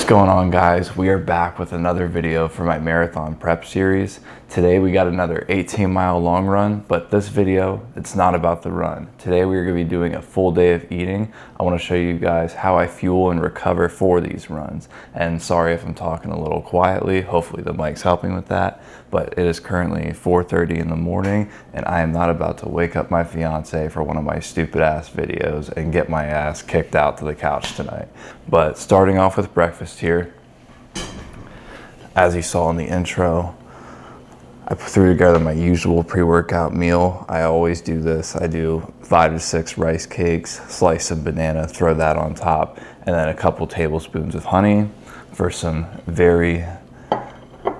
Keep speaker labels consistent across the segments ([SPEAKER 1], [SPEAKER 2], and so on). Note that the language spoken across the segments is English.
[SPEAKER 1] What's going on, guys? We are back with another video for my marathon prep series. Today we got another 18-mile long run, but this video, it's not about the run. Today we're going to be doing a full day of eating. I want to show you guys how I fuel and recover for these runs. And sorry if I'm talking a little quietly, hopefully the mic's helping with that, but it is currently 4:30 in the morning and I am not about to wake up my fiance for one of my stupid ass videos and get my ass kicked out to the couch tonight. But starting off with breakfast here, as you saw in the intro, I threw together my usual pre-workout meal. I always do this. I do 5 to 6 rice cakes, slice of banana, throw that on top, and then a couple tablespoons of honey for some very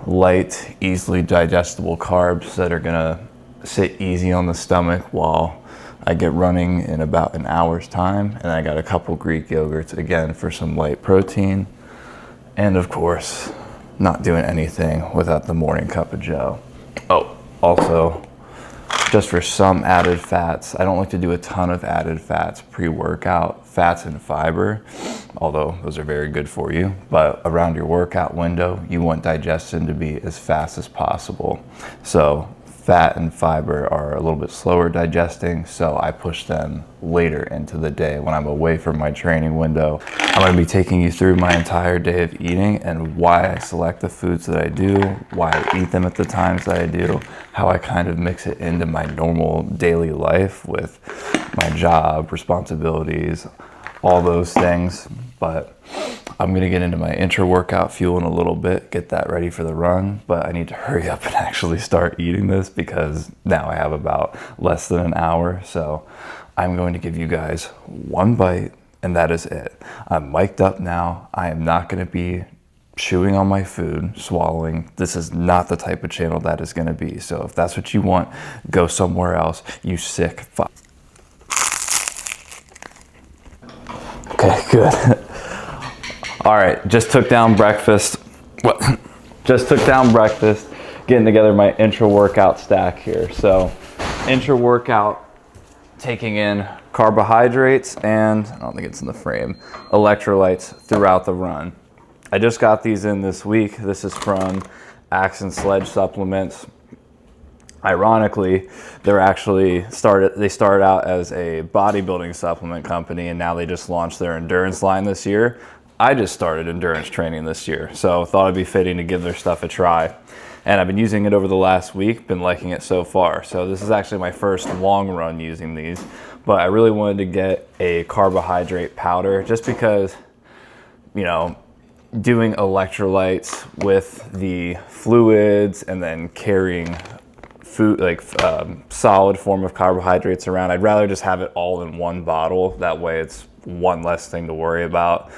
[SPEAKER 1] light, easily digestible carbs that are gonna sit easy on the stomach while I get running in about an hour's time. And I got a couple Greek yogurts again for some light protein. And of course, not doing anything without the morning cup of joe. Oh, also, just for some added fats, I don't like to do a ton of added fats pre-workout, fats and fiber, although those are very good for you. But around your workout window, you want digestion to be as fast as possible. So fat and fiber are a little bit slower digesting, so I push them later into the day when I'm away from my training window. I'm going to be taking you through my entire day of eating and why I select the foods that I do, why I eat them at the times that I do, how I kind of mix it into my normal daily life with my job, responsibilities, all those things. But I'm going to get into my intra-workout fuel in a little bit, get that ready for the run, but I need to hurry up and actually start eating this because now I have about less than an hour. So I'm going to give you guys one bite and that is it. I'm mic'd up now. I am not going to be chewing on my food, swallowing. This is not the type of channel that is going to be. So if that's what you want, go somewhere else, you sick fuck. Okay, good. All right, just took down breakfast. Just took down breakfast, getting together my intra-workout stack here. So intra-workout, taking in carbohydrates and, I don't think it's in the frame, electrolytes throughout the run. I just got these in this week. This is from Axe and Sledge Supplements. Ironically, they started out as a bodybuilding supplement company and now they just launched their endurance line this year. I just started endurance training this year, so thought it'd be fitting to give their stuff a try. And I've been using it over the last week, been liking it so far. So this is actually my first long run using these, but I really wanted to get a carbohydrate powder just because, you know, doing electrolytes with the fluids and then carrying food, like solid form of carbohydrates around, I'd rather just have it all in one bottle. That way it's one less thing to worry about,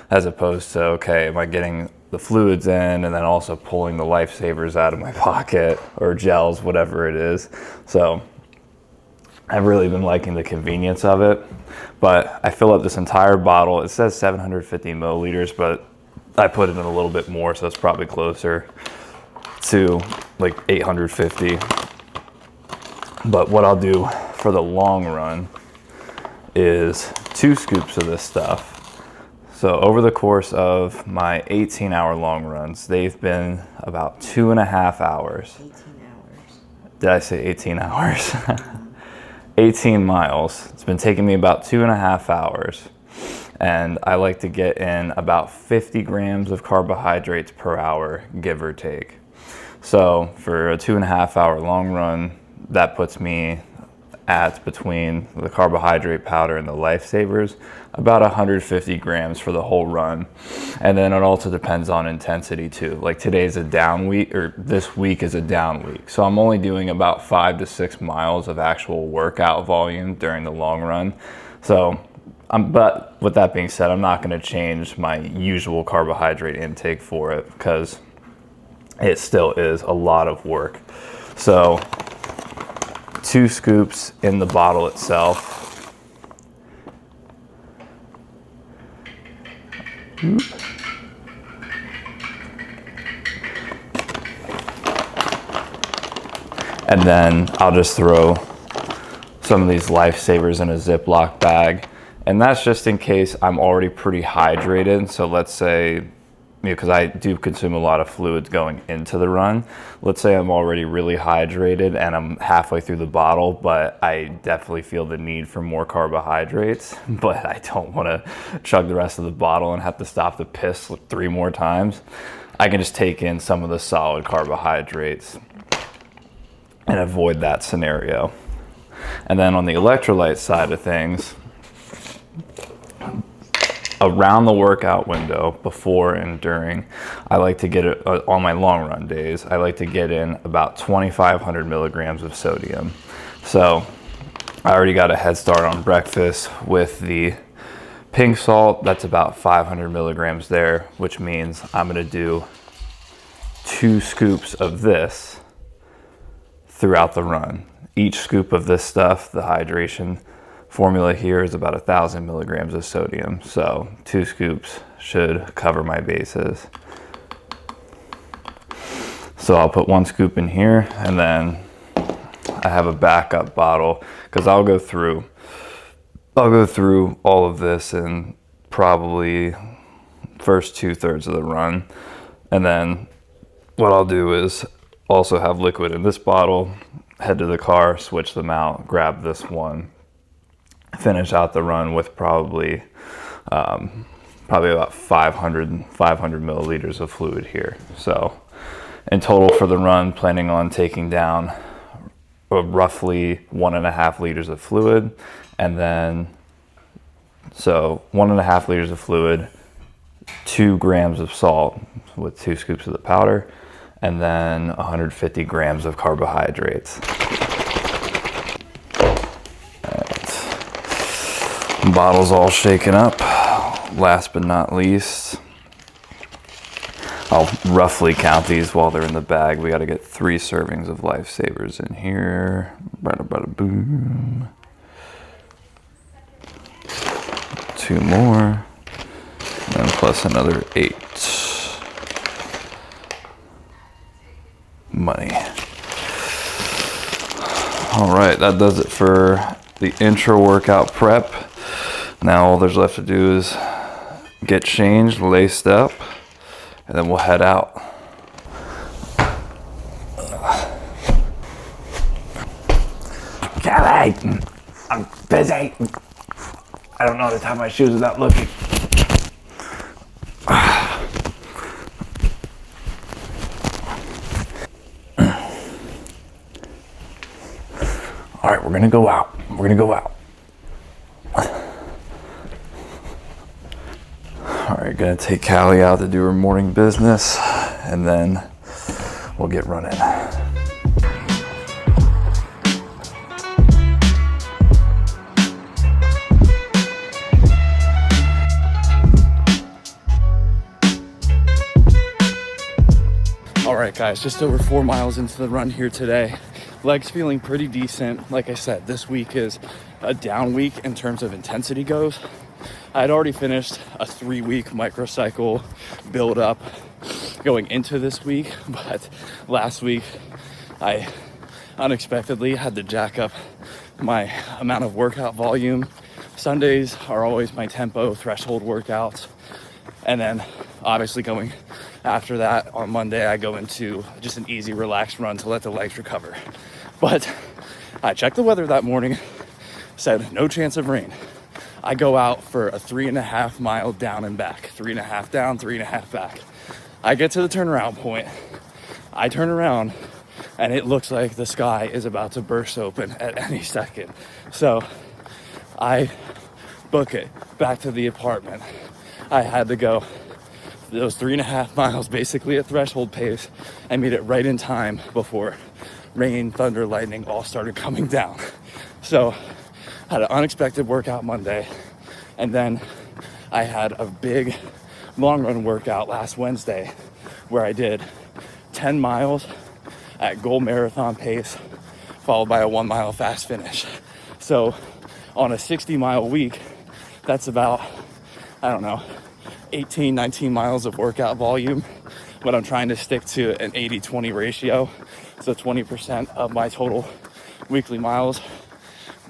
[SPEAKER 1] as opposed to, okay, am I getting the fluids in and then also pulling the lifesavers out of my pocket or gels, whatever it is. So I've really been liking the convenience of it, but I fill up this entire bottle. It says 750 milliliters, but I put it in a little bit more, so it's probably closer to like 850. But what I'll do for the long run is 2 scoops of this stuff. So over the course of my 18-hour long runs, they've been about 2.5 hours.
[SPEAKER 2] 18 hours.
[SPEAKER 1] Did I say 18 hours? 18 miles. It's been taking me about 2.5 hours. And I like to get in about 50 grams of carbohydrates per hour, give or take. So for a 2.5 hour long run, that puts me at, between the carbohydrate powder and the lifesavers, about 150 grams for the whole run. And then it also depends on intensity too. Like today's a down week, or this week is a down week. So I'm only doing about 5 to 6 miles of actual workout volume during the long run. So, but with that being said, I'm not gonna change my usual carbohydrate intake for it because it still is a lot of work. So 2 scoops in the bottle itself. And then I'll just throw some of these lifesavers in a Ziploc bag. And that's just in case I'm already pretty hydrated. So let's say because I do consume a lot of fluids going into the run. Let's say I'm already really hydrated and I'm halfway through the bottle, but I definitely feel the need for more carbohydrates, but I don't want to chug the rest of the bottle and have to stop to piss 3 more times. I can just take in some of the solid carbohydrates and avoid that scenario. And then on the electrolyte side of things, around the workout window, before and during, I like to get it on my long run days. I like to get in about 2,500 milligrams of sodium. So I already got a head start on breakfast with the pink salt. That's about 500 milligrams there, which means I'm going to do 2 scoops of this throughout the run. Each scoop of this stuff, the hydration formula here, is about 1,000 milligrams of sodium. So 2 scoops should cover my bases. So I'll put 1 scoop in here, and then I have a backup bottle because I'll go through all of this in probably first 2/3 of the run. And then what I'll do is also have liquid in this bottle, head to the car, switch them out, grab this one, finish out the run with probably about 500 milliliters of fluid here. So in total for the run, planning on taking down roughly 1.5 liters of fluid, and then so 1.5 liters of fluid, 2 grams of salt with 2 scoops of the powder, and then 150 grams of carbohydrates. Bottle's all shaken up. Last but not least, I'll roughly count these while they're in the bag. We got to get 3 servings of Lifesavers in here. Bada bada boom. 2 more, and then plus another 8. Money. All right, that does it for the intra-workout prep. Now all there's left to do is get changed, laced up, and then we'll head out. Callie, I'm busy. I don't know how to tie my shoes without looking. All right, we're gonna go out. All right, gonna take Callie out to do her morning business, and then we'll get running. All right, guys, just over 4 miles into the run here today. Legs feeling pretty decent. Like I said, this week is a down week in terms of intensity goes. I had already finished a 3-week microcycle build up going into this week, but last week I unexpectedly had to jack up my amount of workout volume. Sundays are always my tempo threshold workouts, and then obviously going after that on Monday I go into just an easy relaxed run to let the legs recover. But I checked the weather that morning, said no chance of rain. I go out for a 3.5 mile down and back, 3.5 down, 3.5 back. I get to the turnaround point. I turn around and it looks like the sky is about to burst open at any second. So I book it back to the apartment. I had to go those 3.5 miles basically at threshold pace and meet it right in time before rain, thunder, lightning all started coming down. So I had an unexpected workout Monday, and then I had a big long run workout last Wednesday where I did 10 miles at goal marathon pace followed by a 1 mile fast finish. So on a 60-mile week, that's about, 18, 19 miles of workout volume, but I'm trying to stick to an 80-20 ratio. So 20% of my total weekly miles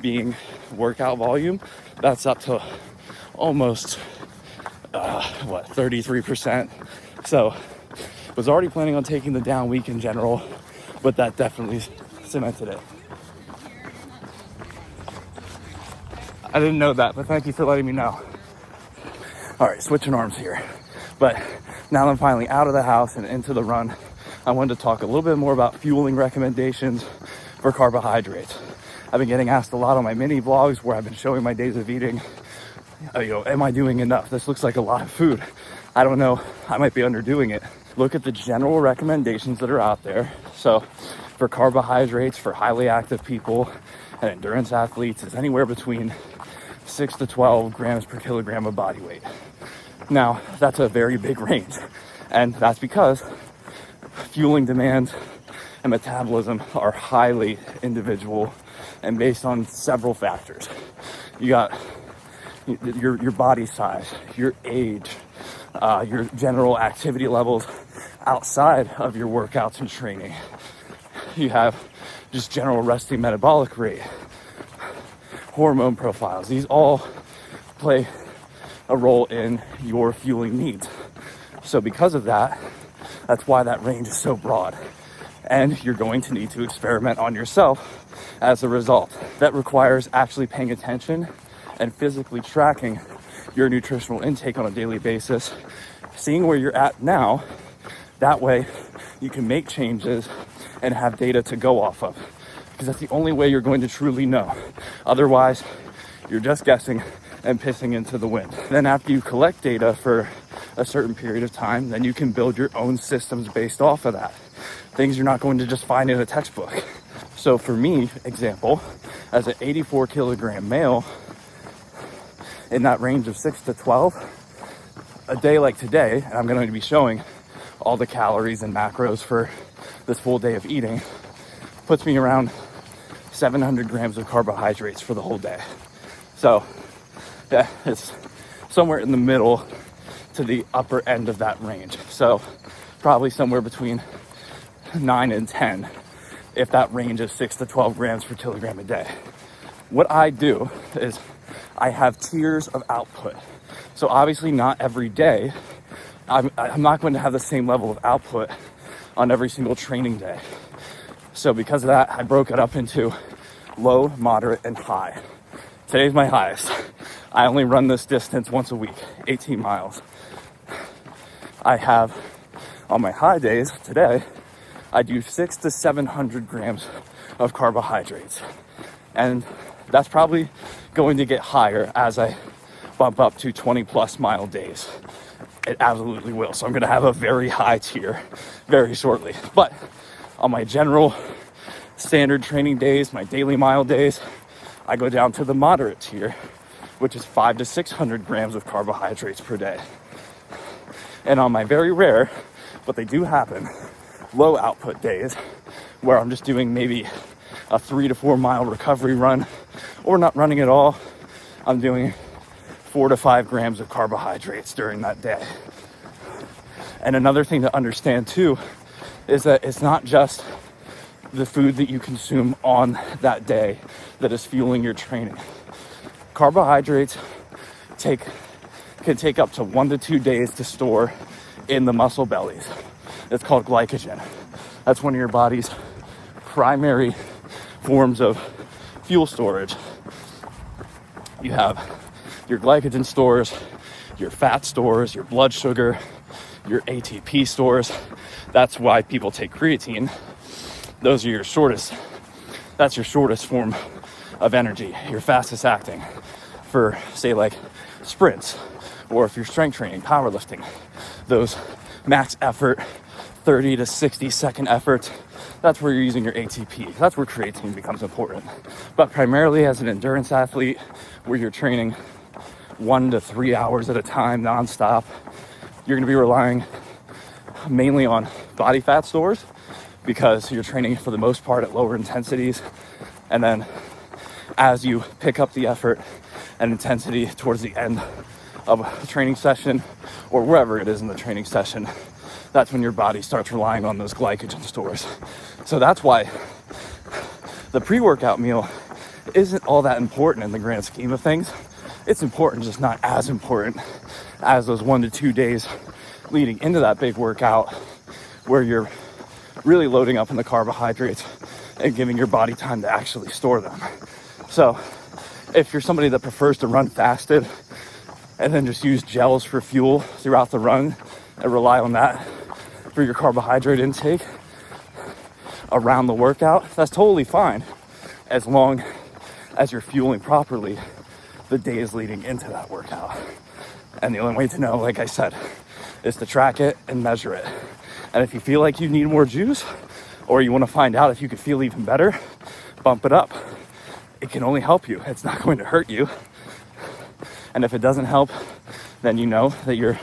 [SPEAKER 1] being workout volume. That's up to almost 33%
[SPEAKER 2] So was already planning on taking the down week in general, but that definitely cemented it. I didn't know that, but thank you for letting me know. All right, switching arms here. But now that I'm finally out of the house and into the run, I wanted to talk a little bit more about fueling recommendations for carbohydrates. I've been getting asked a lot on my mini vlogs where I've been showing my days of eating. Am I doing enough? This looks like a lot of food. I don't know, I might be underdoing it. Look at the general recommendations that are out there. So for carbohydrates, for highly active people and endurance athletes, it's anywhere between 6 to 12 grams per kilogram of body weight. Now, that's a very big range, and that's because fueling demands and metabolism are highly individual and based on several factors. You got your body size, your age, your general activity levels outside of your workouts and training. You have just general resting metabolic rate, hormone profiles. These all play a role in your fueling needs. So because of that, that's why that range is so broad. And you're going to need to experiment on yourself as a result. That requires actually paying attention and physically tracking your nutritional intake on a daily basis, seeing where you're at now. That way you can make changes and have data to go off of, because that's the only way you're going to truly know. Otherwise, you're just guessing and pissing into the wind. Then after you collect data for a certain period of time, then you can build your own systems based off of that. Things you're not going to just find in a textbook. So for me, example, as an 84 kilogram male in that range of 6 to 12, a day like today, and I'm going to be showing all the calories and macros for this full day of eating, puts me around 700 grams of carbohydrates for the whole day. So yeah, it's somewhere in the middle to the upper end of that range. So probably somewhere between 9 and 10, if that range is 6 to 12 grams per kilogram a day. What I do is I have tiers of output. So obviously not every day, I'm not going to have the same level of output on every single training day. So because of that, I broke it up into low, moderate, and high. Today's my highest. I only run this distance once a week, 18 miles. I have, on my high days today, I do 600 to 700 grams of carbohydrates. And that's probably going to get higher as I bump up to 20 plus mile days. It absolutely will. So I'm going to have a very high tier very shortly. But on my general standard training days, my daily mile days, I go down to the moderate tier, which is 500 to 600 grams of carbohydrates per day. And on my very rare, but they do happen, low output days where I'm just doing maybe a 3 to 4 mile recovery run or not running at all, I'm doing 4 to 5 grams of carbohydrates during that day. And another thing to understand too is that it's not just the food that you consume on that day that is fueling your training. Carbohydrates can take up to 1 to 2 days to store in the muscle bellies. It's called glycogen. That's one of your body's primary forms of fuel storage. You have your glycogen stores, your fat stores, your blood sugar, your ATP stores. That's why people take creatine. Those are that's your shortest form of energy, your fastest acting for, say, like sprints, or if you're strength training, powerlifting, those max effort, 30 to 60 second efforts, that's where you're using your ATP. That's where creatine becomes important. But primarily as an endurance athlete, where you're training 1 to 3 hours at a time nonstop, you're gonna be relying mainly on body fat stores because you're training for the most part at lower intensities. And then as you pick up the effort and intensity towards the end of a training session or wherever it is in the training session, that's when your body starts relying on those glycogen stores. So that's why the pre-workout meal isn't all that important in the grand scheme of things. It's important, just not as important as those 1 to 2 days leading into that big workout where you're really loading up on the carbohydrates and giving your body time to actually store them. So if you're somebody that prefers to run fasted and then just use gels for fuel throughout the run and rely on that for your carbohydrate intake around the workout, that's totally fine, as long as you're fueling properly the days leading into that workout. And the only way to know, like I said, is to track it and measure it. And if you feel like you need more juice, or you want to find out if you could feel even better, bump it up. It can only help you. It's not going to hurt you. And if it doesn't help, then you know that you're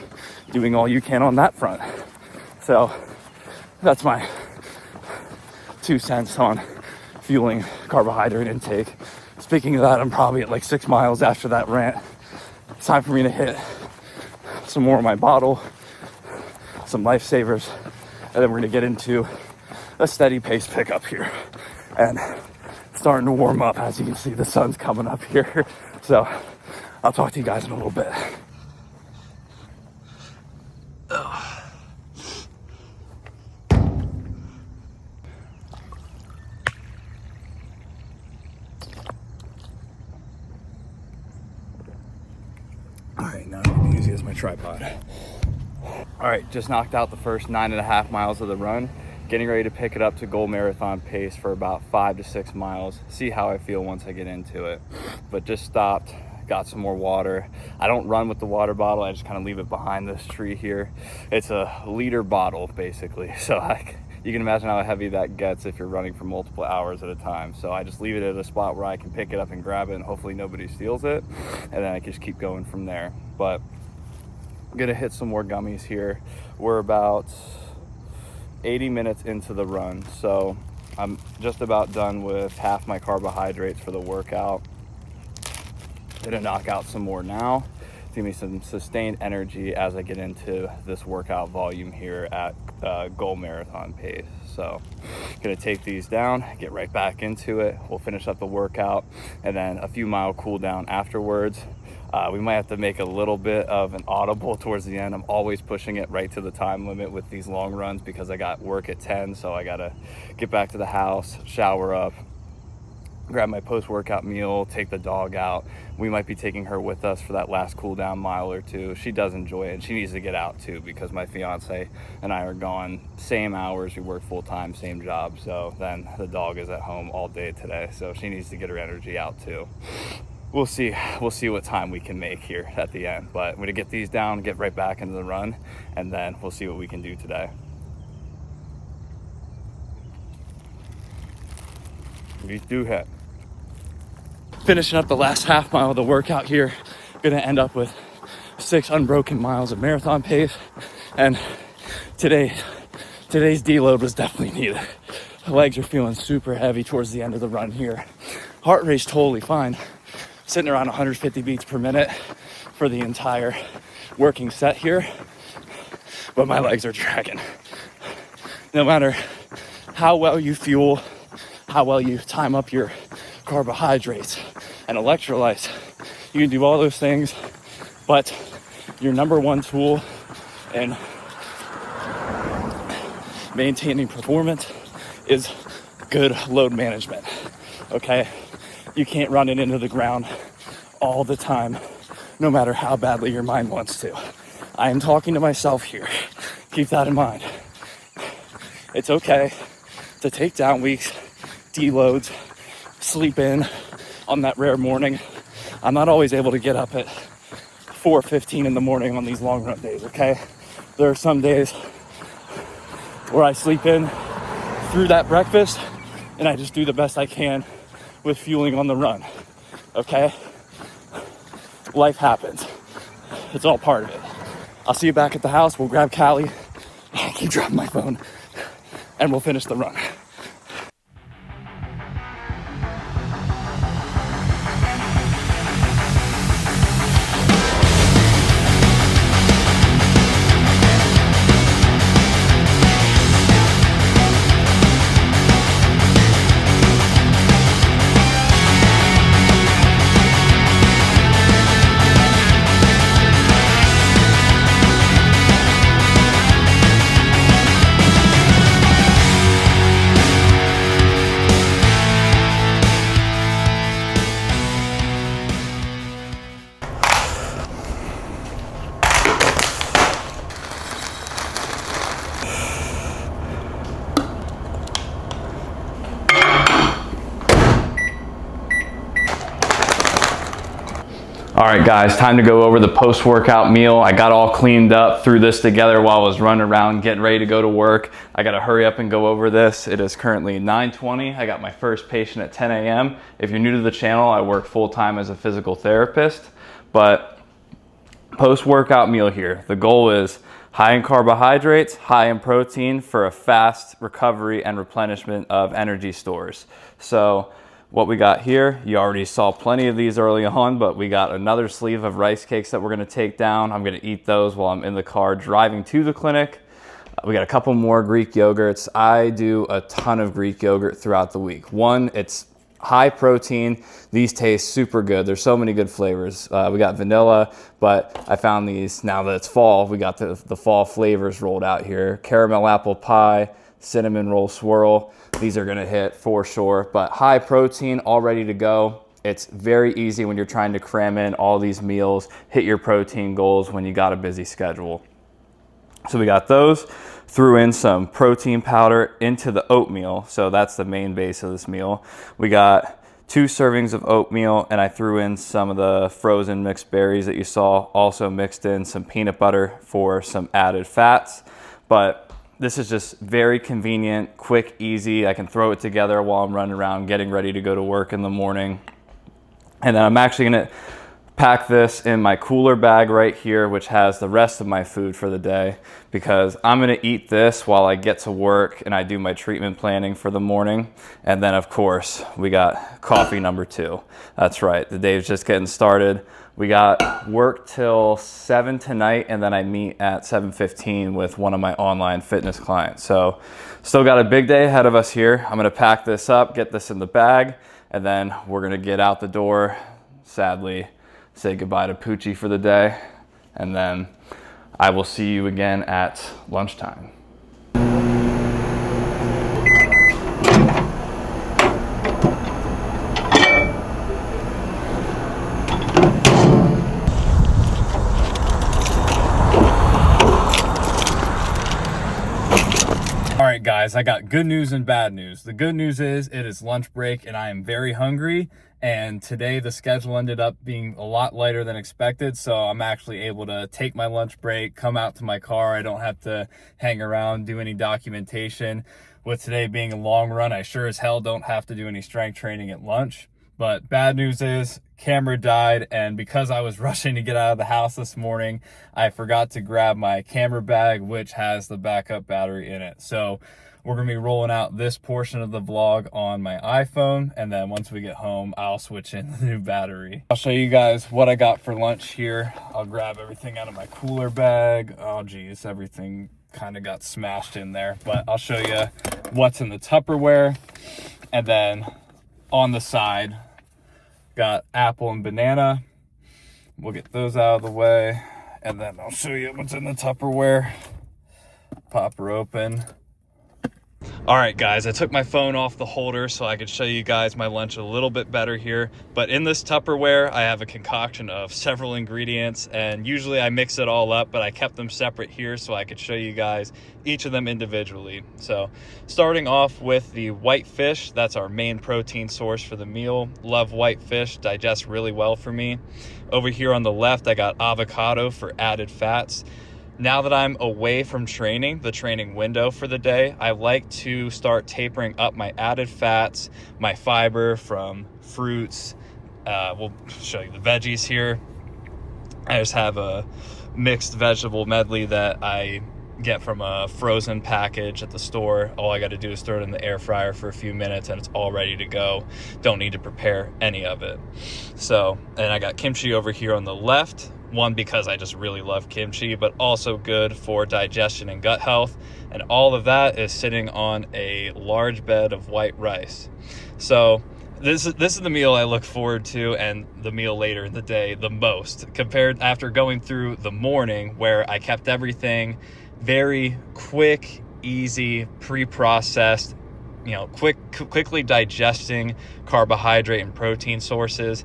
[SPEAKER 2] doing all you can on that front. So that's my 2 cents on fueling carbohydrate intake. Speaking of that, I'm probably at like 6 miles after that rant. It's time for me to hit some more of my bottle, some lifesavers, and then we're gonna get into a steady pace pickup here. And starting to warm up. As you can see, the sun's coming up here. So I'll talk to you guys in a little bit. All right, now I'm gonna use it as my tripod. All right, just knocked out the first 9.5 miles of the run. Getting ready to pick it up to goal marathon pace for about 5 to 6 miles. See how I feel once I get into it. But just stopped, got some more water. I don't run with the water bottle. I just kind of leave it behind this tree here. It's a liter bottle, basically. So you can imagine how heavy that gets if you're running for multiple hours at a time. So I just leave it at a spot where I can pick it up and grab it, and hopefully nobody steals it. And then I can just keep going from there. But I'm gonna hit some more gummies here. We're about 80 minutes into the run, so I'm just about done with half my carbohydrates for the workout. Gonna knock out some more now. Give me some sustained energy as I get into this workout volume here at goal marathon pace. So gonna take these down, get right back into it. We'll finish up the workout and then a few mile cool down afterwards. We might have to make a little bit of an audible towards the end. I'm always pushing it right to the time limit with these long runs because I got work at 10, so I gotta get back to the house, shower up, grab my post-workout meal, take the dog out. We might be taking her with us for that last cool down mile or two. She does enjoy it, and she needs to get out too because my fiance and I are gone same hours. We work full-time, same job, so then the dog is at home all day today, so she needs to get her energy out too. We'll see what time we can make here at the end, but I'm gonna get these down, get right back into the run, and then we'll see what we can do today. We do hit. Finishing up the last half mile of the workout here. Gonna end up with 6 unbroken miles of marathon pace, and today's deload was definitely needed. The legs are feeling super heavy towards the end of the run here. Heart rate's totally fine. Sitting around 150 beats per minute for the entire working set here, but my legs are dragging. No matter how well you fuel, how well you time up your carbohydrates and electrolytes, you can do all those things, but your number one tool in maintaining performance is good load management, okay? You can't run it into the ground all the time, no matter how badly your mind wants to. I am talking to myself here. Keep that in mind. It's okay to take down weeks, deloads, sleep in on that rare morning. I'm not always able to get up at 4:15 in the morning on these long run days, okay? There are some days where I sleep in through that breakfast and I just do the best I can with fueling on the run, okay? Life happens. It's all part of it. I'll see you back at the house. We'll grab Callie. I keep dropping my phone. And we'll finish the run.
[SPEAKER 1] All right guys, time to go over the post-workout meal. I got all cleaned up, threw this together while I was running around getting ready to go to work. I gotta hurry up and go over this. It is currently 9:20. I got my first patient at 10 a.m. If you're new to the channel, I work full-time as a physical therapist, but post-workout meal here. The goal is high in carbohydrates, high in protein for a fast recovery and replenishment of energy stores. So what we got here, you already saw plenty of these early on, but we got another sleeve of rice cakes that we're gonna take down. I'm gonna eat those while I'm in the car driving to the clinic. We got a couple more Greek yogurts. I do a ton of Greek yogurt throughout the week. One, it's high protein. These taste super good. There's so many good flavors. We got vanilla, but I found these, now that it's fall, we got the fall flavors rolled out here. Caramel apple pie, cinnamon roll swirl. These are gonna hit for sure, but high protein, all ready to go. It's very easy when you're trying to cram in all these meals, hit your protein goals when you got a busy schedule. So we got those, threw in some protein powder into the oatmeal. So that's the main base of this meal. We got 2 servings of oatmeal, and I threw in some of the frozen mixed berries that you saw, also mixed in some peanut butter for some added fats. But this is just very convenient, quick, easy. I can throw it together while I'm running around getting ready to go to work in the morning. And then I'm actually gonna pack this in my cooler bag right here, which has the rest of my food for the day, because I'm gonna eat this while I get to work and I do my treatment planning for the morning. And then of course, we got coffee number 2. That's right, the day's just getting started. We got work till 7 tonight, and then I meet at 7:15 with one of my online fitness clients. So still got a big day ahead of us here. I'm gonna pack this up, get this in the bag, and then we're gonna get out the door, sadly, say goodbye to Poochie for the day, and then I will see you again at lunchtime. All right guys, I got good news and bad news. The good news is it is lunch break and I am very hungry, and today the schedule ended up being a lot lighter than expected, so I'm actually able to take my lunch break, come out to my car. I don't have to hang around, do any documentation. With today being a long run, I sure as hell don't have to do any strength training at lunch. But bad news is camera died, and because I was rushing to get out of the house this morning, I forgot to grab my camera bag, which has the backup battery in it. So we're gonna be rolling out this portion of the vlog on my iPhone, and then once we get home, I'll switch in the new battery. I'll show you guys what I got for lunch here. I'll grab everything out of my cooler bag. Oh geez, everything kind of got smashed in there, but I'll show you what's in the Tupperware. And then on the side, got apple and banana. We'll get those out of the way, and then I'll show you what's in the Tupperware. Pop her open. All right guys, I took my phone off the holder so I could show you guys my lunch a little bit better here. But in this Tupperware, I have a concoction of several ingredients, and usually I mix it all up, but I kept them separate here so I could show you guys each of them individually. So starting off with the white fish, that's our main protein source for the meal. Love white fish, digests really well for me. Over here on the left, I got avocado for added fats. Now that I'm away from training, the training window for the day, I like to start tapering up my added fats, my fiber from fruits. We'll show you the veggies here. I just have a mixed vegetable medley that I get from a frozen package at the store. All I got to do is throw it in the air fryer for a few minutes and it's all ready to go. Don't need to prepare any of it. So, and I got kimchi over here on the left. One, because I just really love kimchi, but also good for digestion and gut health. And all of that is sitting on a large bed of white rice. So this is the meal I look forward to, and the meal later in the day the most, compared after going through the morning where I kept everything very quick, easy, pre-processed, you know, quickly digesting carbohydrate and protein sources.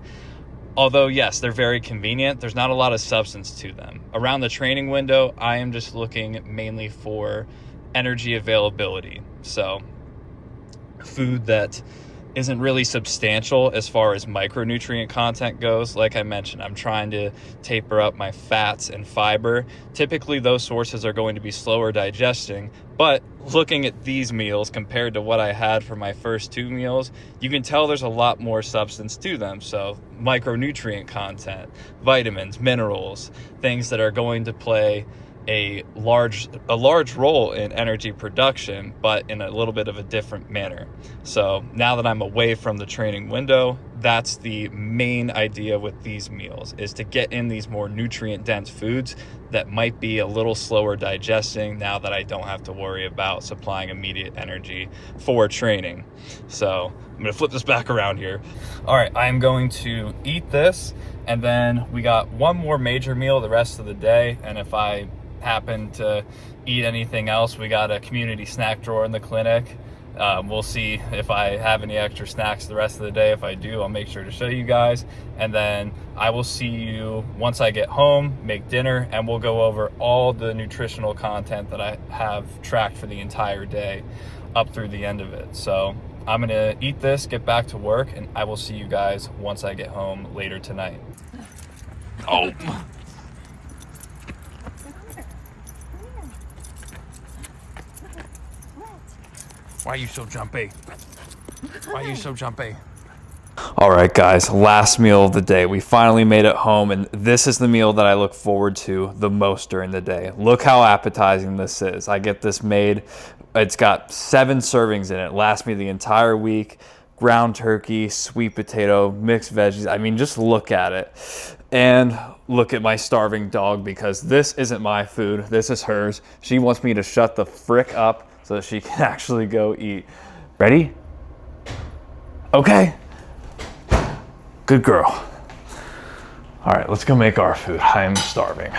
[SPEAKER 1] Although, yes, they're very convenient, there's not a lot of substance to them. Around the training window, I am just looking mainly for energy availability. So food that
[SPEAKER 3] isn't really substantial as far as micronutrient content goes. Like I mentioned, I'm trying to taper up my fats and fiber. Typically those sources are going to be slower digesting, but looking at these meals compared to what I had for my first 2 meals, you can tell there's a lot more substance to them. So micronutrient content, vitamins, minerals, things that are going to play a large role in energy production, but in a little bit of a different manner. So now that I'm away from the training window, that's the main idea with these meals, is to get in these more nutrient dense foods that might be a little slower digesting now that I don't have to worry about supplying immediate energy for training. So I'm gonna flip this back around here. All right, I'm going to eat this, and then we got one more major meal the rest of the day, and if I happen to eat anything else, we got a community snack drawer in the clinic. We'll see if I have any extra snacks the rest of the day. If I do, I'll make sure to show you guys, and then I will see you once I get home, make dinner, and we'll go over all the nutritional content that I have tracked for the entire day up through the end of it. So I'm gonna eat this, get back to work, and I will see you guys once I get home later tonight. Oh. Why are you so jumpy? Why are you so jumpy? All right, guys, last meal of the day. We finally made it home, and this is the meal that I look forward to the most during the day. Look how appetizing this is. I get this made. It's got 7 servings in it. Lasts me the entire week. Ground turkey, sweet potato, mixed veggies. I mean, just look at it. And look at my starving dog, because this isn't my food. This is hers. She wants me to shut the frick up so that she can actually go eat. Ready? Okay. Good girl. All right, let's go make our food. I am starving.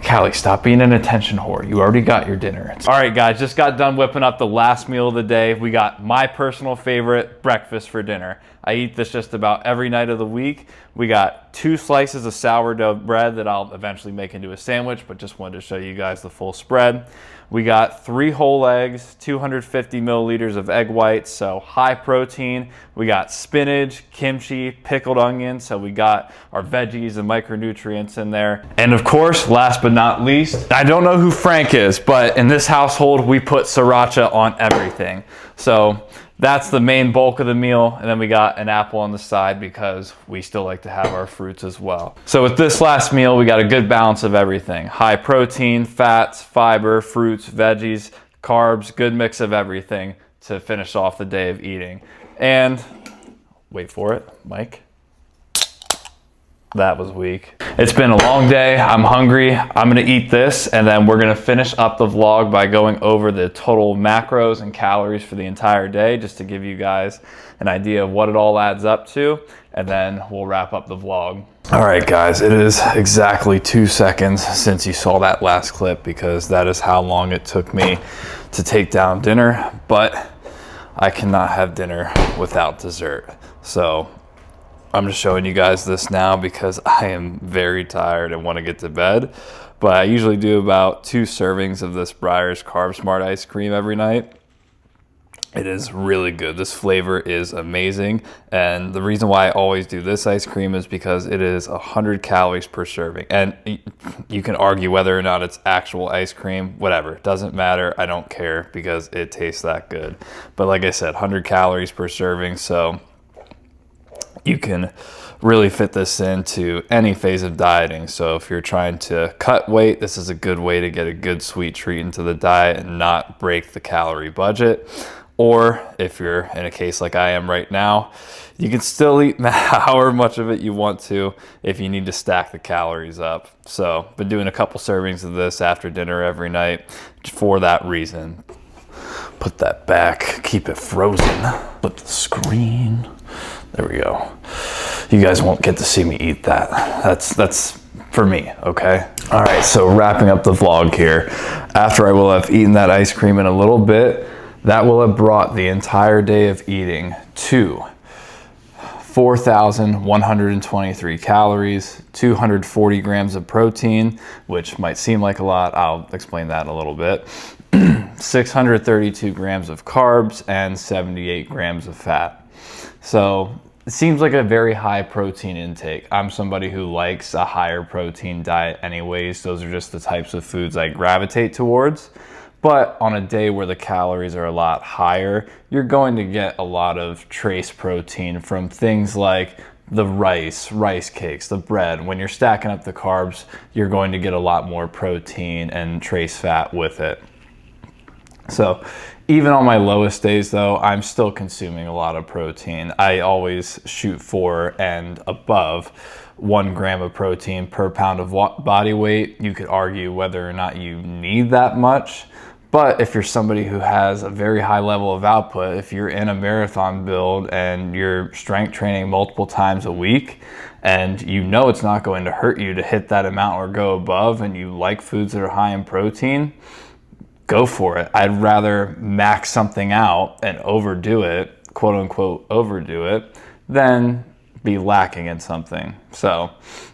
[SPEAKER 3] Callie, stop being an attention whore. You already got your dinner. All right, guys, just got done whipping up the last meal of the day. We got my personal favorite breakfast for dinner. I eat this just about every night of the week. We got 2 slices of sourdough bread that I'll eventually make into a sandwich, but just wanted to show you guys the full spread. We got 3 whole eggs, 250 milliliters of egg whites, so high protein. We got spinach, kimchi, pickled onions, so we got our veggies and micronutrients in there. And of course, last but not least, I don't know who Frank is, but in this household, we put sriracha on everything. So that's the main bulk of the meal, and then we got an apple on the side because we still like to have our fruits as well. So with this last meal, we got a good balance of everything. High protein, fats, fiber, fruits, veggies, carbs, good mix of everything to finish off the day of eating. And wait for it, Mike. That was weak. It's been a long day. I'm hungry. I'm gonna eat this, and then we're gonna finish up the vlog by going over the total macros and calories for the entire day, just to give you guys an idea of what it all adds up to, and then we'll wrap up the vlog. All right, guys, it is exactly 2 seconds since you saw that last clip, because that is how long it took me to take down dinner, but I cannot have dinner without dessert. So I'm just showing you guys this now because I am very tired and want to get to bed. But I usually do about 2 servings of this Breyers Carb Smart ice cream every night. It is really good. This flavor is amazing. And the reason why I always do this ice cream is because it is 100 calories per serving. And you can argue whether or not it's actual ice cream, whatever. It doesn't matter. I don't care because it tastes that good. But like I said, 100 calories per serving. So you can really fit this into any phase of dieting. So if you're trying to cut weight, this is a good way to get a good sweet treat into the diet and not break the calorie budget. Or if you're in a case like I am right now, you can still eat however much of it you want to if you need to stack the calories up. So been doing a couple servings of this after dinner every night for that reason. Put that back, keep it frozen. Flip the screen. There we go. You guys won't get to see me eat that. That's for me, okay? All right, so wrapping up the vlog here. After I will have eaten that ice cream in a little bit, that will have brought the entire day of eating to 4,123 calories, 240 grams of protein, which might seem like a lot. I'll explain that in a little bit. 632 grams of carbs and 78 grams of fat. So it seems like a very high protein intake. I'm somebody who likes a higher protein diet anyways. Those are just the types of foods I gravitate towards. But on a day where the calories are a lot higher, you're going to get a lot of trace protein from things like the rice cakes, the bread. When you're stacking up the carbs, you're going to get a lot more protein and trace fat with it. So even on my lowest days though, I'm still consuming a lot of protein. I always shoot for and above 1 gram of protein per pound of body weight. You could argue whether or not you need that much. But if you're somebody who has a very high level of output, if you're in a marathon build and you're strength training multiple times a week and you know it's not going to hurt you to hit that amount or go above, and you like foods that are high in protein, go for it. I'd rather max something out and overdo it, quote unquote overdo it, than be lacking in something. So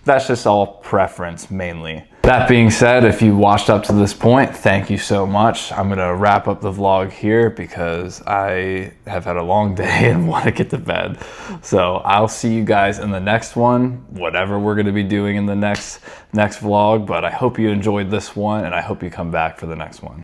[SPEAKER 3] that's just all preference mainly. That being said, if you watched up to this point, thank you so much. I'm gonna wrap up the vlog here because I have had a long day and want to get to bed. So I'll see you guys in the next one, whatever we're gonna be doing in the next vlog, but I hope you enjoyed this one and I hope you come back for the next one.